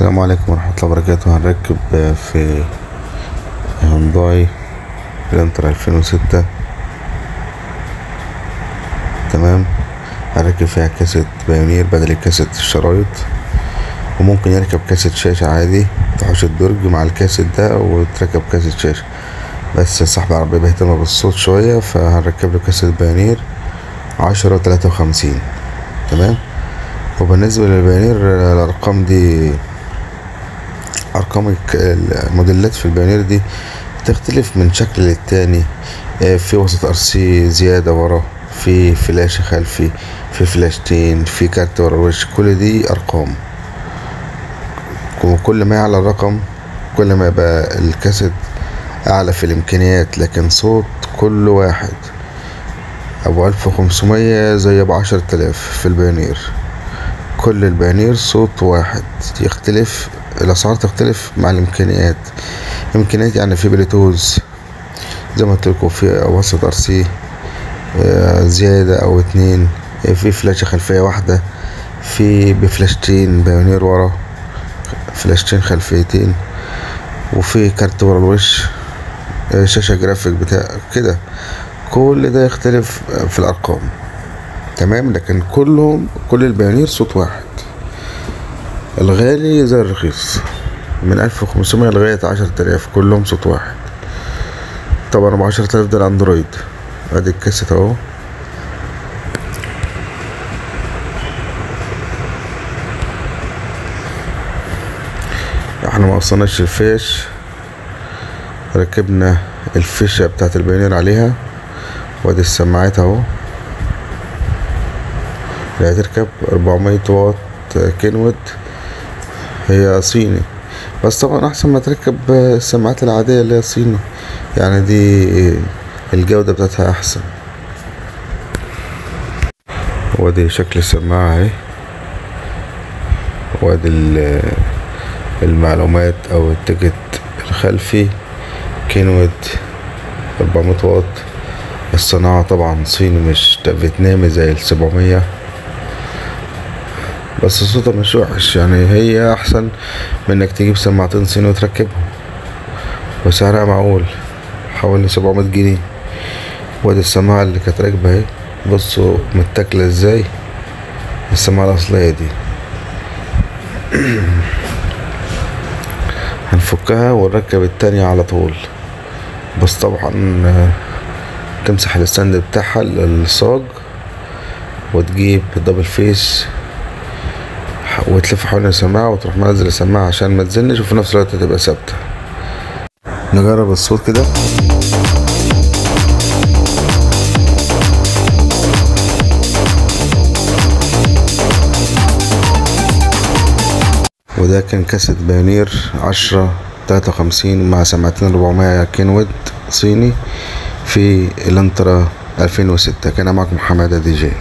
السلام عليكم ورحمة الله وبركاته. هنركب في هونداي الانترا 2006. تمام. هنركب فيها كاسة بايونير بدل كاسة الشرايط، وممكن يركب كاسة شاشة عادي تحوش الدرج مع الكاسة ده وتركب كاسة شاشة، بس صاحب العربية بيهتم بالصوت شوية فهنركب له كاسة بايونير 1053. تمام. وبالنسبة للبايونير الأرقام دي أرقام الموديلات في البايونير دي تختلف من شكل للتاني. في وسط ارسي زيادة ورا، في فلاش خلفي، في فلاشتين، في كارت ورا الوش. كل دي أرقام، وكل ما يعلى الرقم كل ما يبقى الكاسيت أعلى في الإمكانيات، لكن صوت كل واحد. أبو 1500 زي أبو 10,000 في البايونير. كل البايونير صوت واحد، يختلف الأسعار تختلف مع الإمكانيات. يعني في بلوتوز زي ما قلتلكوا، في وسط ارسي زيادة أو 2، في فلاشة خلفية واحدة، في بفلاشتين بايونير ورا، فلاشتين خلفيتين، وفي كارت ورا الوش، شاشة جرافيك بتاع كده. كل ده يختلف في الأرقام. تمام. لكن كل البايونير صوت واحد، الغالي زي الرخيص، من 1500 لغاية 10,000 كلهم صوت واحد. طبعا ابو 10,000 ده الاندرويد. ادي الكاسيت اهو. احنا ما وصلناش الفيش، ركبنا الفيشة بتاعت البايونير عليها، وادي السماعات اهو اللي هتركب 400 واط كينوود. هي صيني، بس طبعا احسن ما تركب السماعات العادية اللي هي صيني، يعني دي الجودة بتاعتها احسن. وادي شكل السماعة اهي، وادي المعلومات او التيكت الخلفي كينوود 400 واط. الصناعة طبعا صيني مش فيتنامي زي 700، بس صوتها مش وحش، يعني هي احسن من انك تجيب سماعتين صيني وتركبهم، وسعرها معقول حوالي 700 جنيه. وادي السماعة اللي كانت راكبة اهي، بصوا متاكلة ازاي. السماعة الأصلية دي هنفكها ونركب التانية على طول، بس طبعا تمسح الستاند بتاعها الصاج، وتجيب الدبل فيس وتلف حوالين السماعة وتروح منزل السماعة عشان ما تزنش، وفي نفس الوقت تبقى ثابتة. نجرب الصوت كده. وده كان كاسيت بايونير 1053 مع سماعتين 400 كينوود صيني في الانترا 2006. كان معكم حمادة دي جي.